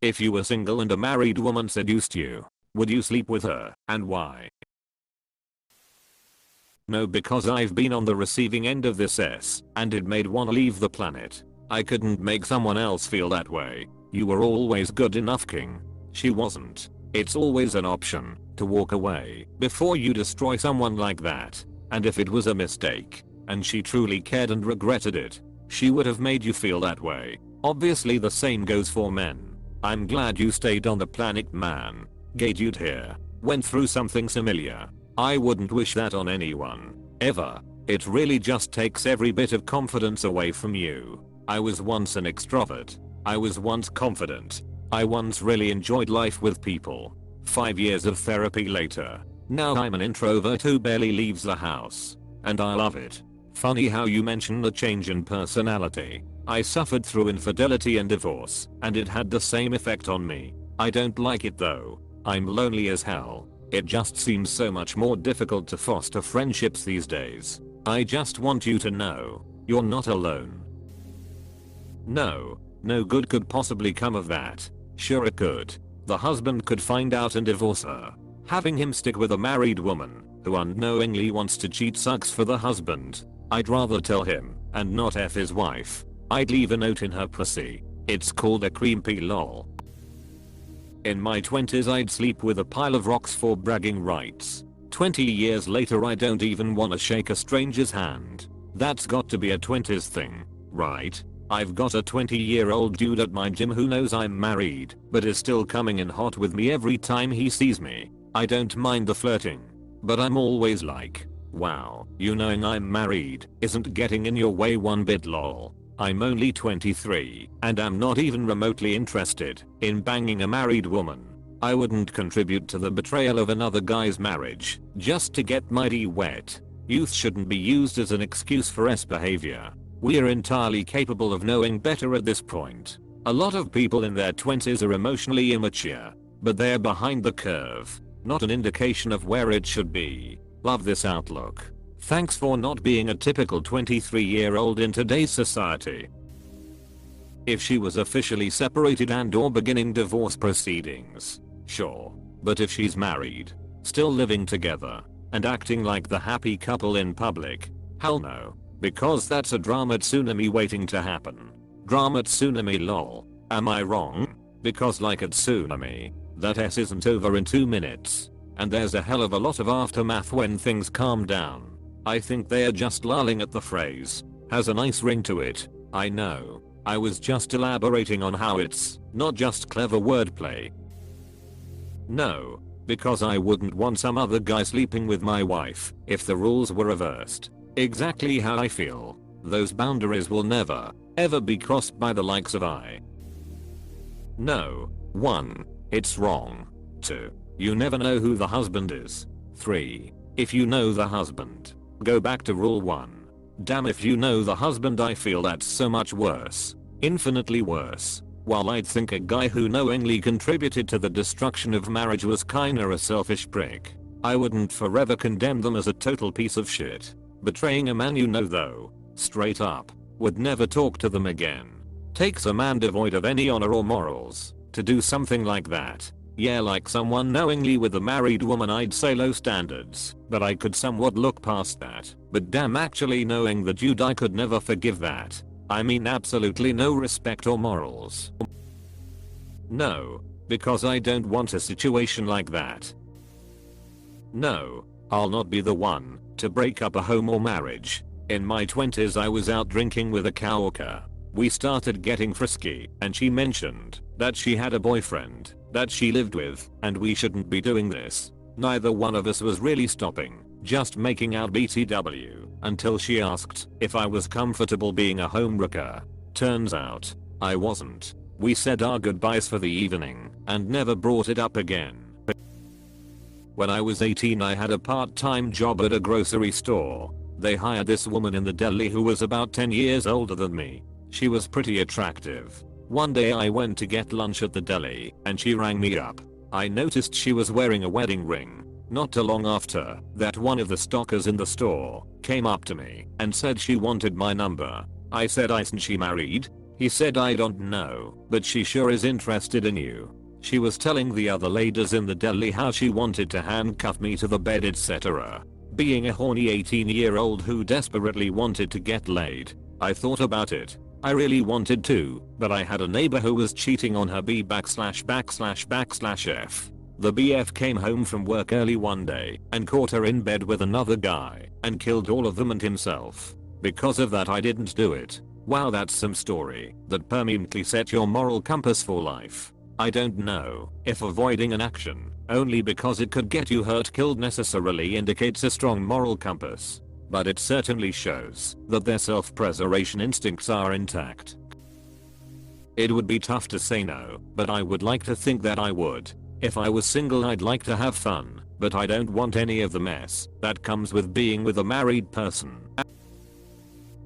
If you were single and a married woman seduced you, would you sleep with her, and why? No, because I've been on the receiving end of this and it made wanna leave the planet. I couldn't make someone else feel that way. You were always good enough, King. She wasn't. It's always an option to walk away before you destroy someone like that. And if it was a mistake, and she truly cared and regretted it, she would have made you feel that way. Obviously the same goes for men. I'm glad you stayed on the planet, man. Dude here went through something similar. I wouldn't wish that on anyone, ever. It really just takes every bit of confidence away from you. I was once an extrovert. I was once confident. I once really enjoyed life with people. 5 years of therapy later, now I'm an introvert who barely leaves the house. And I love it. Funny how you mention the change in personality. I suffered through infidelity and divorce, and it had the same effect on me. I don't like it though. I'm lonely as hell. It just seems so much more difficult to foster friendships these days. I just want you to know, you're not alone. No good could possibly come of that. Sure it could. The husband could find out and divorce her. Having him stick with a married woman who unknowingly wants to cheat sucks for the husband. I'd rather tell him and not F his wife. I'd leave a note in her pussy. It's called a creepy lol. In my 20s I'd sleep with a pile of rocks for bragging rights. 20 years later I don't even wanna shake a stranger's hand. That's got to be a 20s thing, right? I've got a 20-year-old dude at my gym who knows I'm married, but is still coming in hot with me every time he sees me. I don't mind the flirting, but I'm always like, wow, you knowing I'm married isn't getting in your way one bit lol. I'm only 23 and I'm not even remotely interested in banging a married woman. I wouldn't contribute to the betrayal of another guy's marriage just to get my D wet. Youth shouldn't be used as an excuse for behavior. We're entirely capable of knowing better at this point. A lot of people in their 20s are emotionally immature, but they're behind the curve, not an indication of where it should be. Love this outlook. Thanks for not being a typical 23-year-old in today's society. If she was officially separated and/or beginning divorce proceedings, sure. But if she's married, still living together, and acting like the happy couple in public, hell no. Because that's a drama tsunami waiting to happen. Drama tsunami lol. Am I wrong? Because like a tsunami, that S isn't over in 2 minutes. And there's a hell of a lot of aftermath when things calm down. I think they're just lulling at the phrase. Has a nice ring to it. I know. I was just elaborating on how it's not just clever wordplay. No, because I wouldn't want some other guy sleeping with my wife if the rules were reversed. Exactly how I feel. Those boundaries will never, ever be crossed by the likes of I. No. 1. It's wrong. 2. You never know who the husband is. 3. If you know the husband, go back to rule 1. Damn, if you know the husband, I feel that's so much worse. Infinitely worse. While I'd think a guy who knowingly contributed to the destruction of marriage was kinda a selfish prick, I wouldn't forever condemn them as a total piece of shit. Betraying a man you know though, straight up, would never talk to them again. Takes a man devoid of any honor or morals to do something like that. Yeah, like someone knowingly with a married woman, I'd say low standards, but I could somewhat look past that. But damn, actually knowing the dude, I could never forgive that. I mean absolutely no respect or morals. No, because I don't want a situation like that. No, I'll not be the one to break up a home or marriage. In my 20s I was out drinking with a coworker. We started getting frisky and she mentioned that she had a boyfriend that she lived with and we shouldn't be doing this. Neither one of us was really stopping, just making out BTW, until she asked if I was comfortable being a homewrecker. Turns out, I wasn't. We said our goodbyes for the evening and never brought it up again. When I was 18 I had a part-time job at a grocery store. They hired this woman in the deli who was about 10 years older than me. She was pretty attractive. One day I went to get lunch at the deli and she rang me up. I noticed she was wearing a wedding ring. Not too long after that, one of the stockers in the store came up to me and said she wanted my number. I said, isn't she married? He said I don't know, but she sure is interested in you. She was telling the other ladies in the deli how she wanted to handcuff me to the bed etc. Being a horny 18-year-old who desperately wanted to get laid, I thought about it. I really wanted to, but I had a neighbor who was cheating on her B //F. The BF came home from work early one day and caught her in bed with another guy and killed all of them and himself. Because of that I didn't do it. Wow, that's some story that permanently set your moral compass for life. I don't know if avoiding an action only because it could get you hurt killed necessarily indicates a strong moral compass, but it certainly shows that their self-preservation instincts are intact. It would be tough to say no, but I would like to think that I would. If I was single I'd like to have fun, but I don't want any of the mess that comes with being with a married person.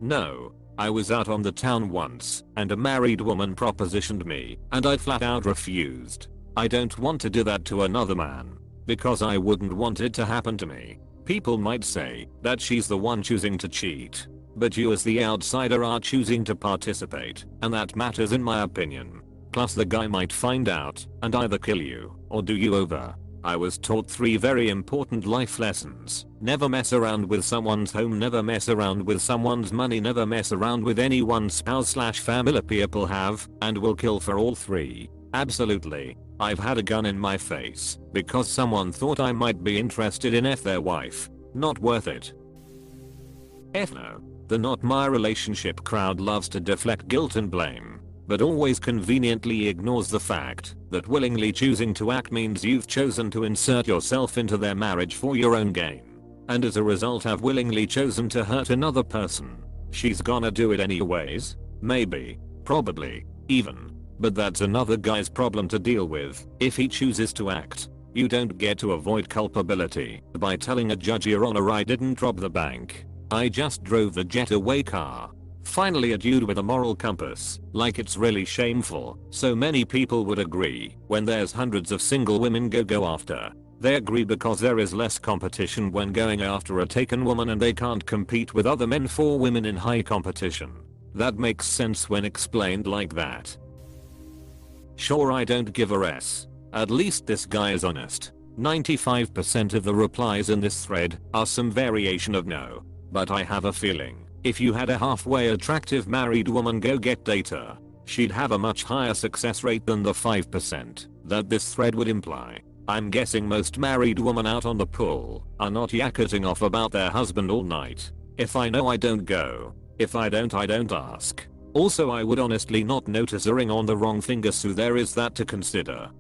No. I was out on the town once and a married woman propositioned me and I flat out refused. I don't want to do that to another man because I wouldn't want it to happen to me. People might say that she's the one choosing to cheat, but you as the outsider are choosing to participate, and that matters in my opinion. Plus the guy might find out and either kill you or do you over. I was taught 3 very important life lessons. Never mess around with someone's home, never mess around with someone's money, never mess around with anyone's spouse/family. People have and will kill for all 3. Absolutely. I've had a gun in my face because someone thought I might be interested in their wife. Not worth it. No. The not my relationship crowd loves to deflect guilt and blame, but always conveniently ignores the fact that willingly choosing to act means you've chosen to insert yourself into their marriage for your own gain, and as a result have willingly chosen to hurt another person. She's gonna do it anyways? Maybe. Probably. Even. But that's another guy's problem to deal with if he chooses to act. You don't get to avoid culpability by telling a judge, Your Honor, I didn't rob the bank. I just drove the getaway car. Finally a dude with a moral compass, like it's really shameful. So many people would agree when there's hundreds of single women go after. They agree because there is less competition when going after a taken woman and they can't compete with other men for women in high competition. That makes sense when explained like that. Sure, I don't give a s. At least this guy is honest. 95% of the replies in this thread are some variation of no. But I have a feeling if you had a halfway attractive married woman go get data, she'd have a much higher success rate than the 5% that this thread would imply. I'm guessing most married women out on the pool are not yakking off about their husband all night. If I know, I don't go. If I don't ask. Also, I would honestly not notice a ring on the wrong finger, so there is that to consider.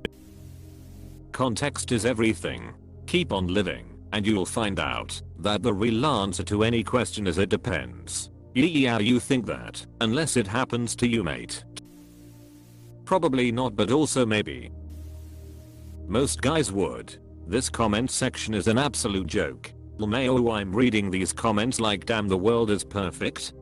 Context is everything. Keep on living and you'll find out that the real answer to any question is it depends. Yeah, you think that, unless it happens to you, mate. Probably not, but also maybe. Most guys would. This comment section is an absolute joke. LMAO, I'm reading these comments like damn, the world is perfect.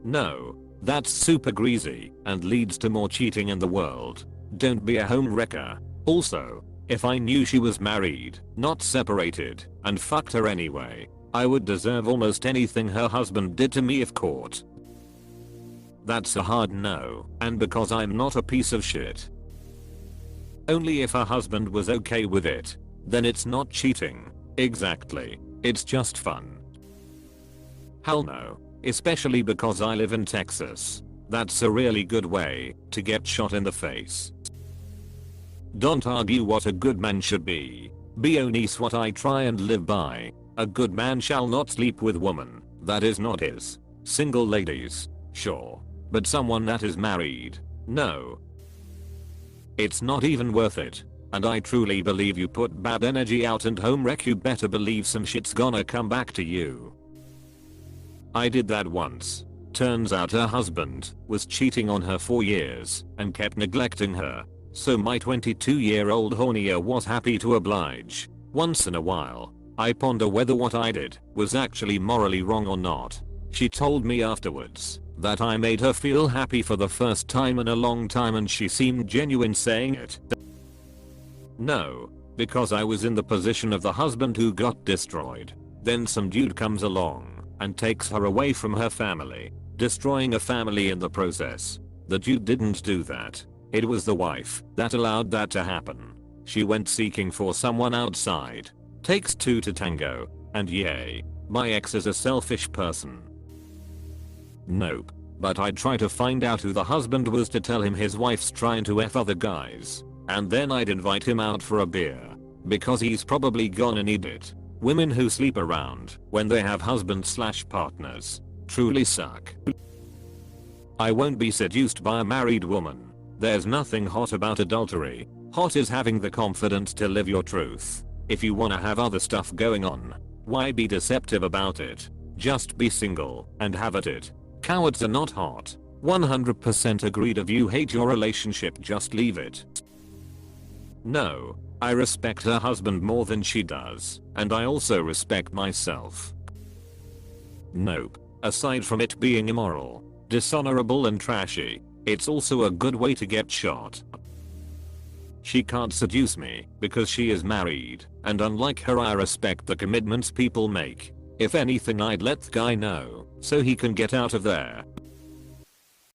No. That's super greasy and leads to more cheating in the world. Don't be a home wrecker. Also, if I knew she was married, not separated, and fucked her anyway, I would deserve almost anything her husband did to me if caught. That's a hard no, and because I'm not a piece of shit. Only if her husband was okay with it, then it's not cheating. Exactly. It's just fun. Hell no. Especially because I live in Texas. That's a really good way to get shot in the face. Don't argue what a good man should be. Be only what I try and live by. A good man shall not sleep with woman that is not his. Single ladies, sure. But someone that is married, no. It's not even worth it. And I truly believe you put bad energy out and home wreck, you better believe some shit's gonna come back to you. I did that once. Turns out her husband was cheating on her for years and kept neglecting her. So my 22-year-old hornier was happy to oblige. Once in a while, I ponder whether what I did was actually morally wrong or not. She told me afterwards that I made her feel happy for the first time in a long time, and she seemed genuine saying it. No, because I was in the position of the husband who got destroyed. Then some dude comes along and takes her away from her family. destroying a family in the process. The dude didn't do that. It was the wife that allowed that to happen. She went seeking for someone outside. Takes two to tango, and yay, my ex is a selfish person. Nope. But I'd try to find out who the husband was to tell him his wife's trying to F other guys. And then I'd invite him out for a beer. Because he's probably gonna need it. Women who sleep around when they have husbands/partners truly suck. I won't be seduced by a married woman. There's nothing hot about adultery. Hot is having the confidence to live your truth. If you wanna have other stuff going on, why be deceptive about it? Just be single and have at it. Cowards are not hot. 100% agreed. If you hate your relationship, just leave it. No, I respect her husband more than she does, and I also respect myself. Nope. Aside from it being immoral, dishonorable and trashy, it's also a good way to get shot. She can't seduce me because she is married, and unlike her I respect the commitments people make. If anything, I'd let the guy know so he can get out of there.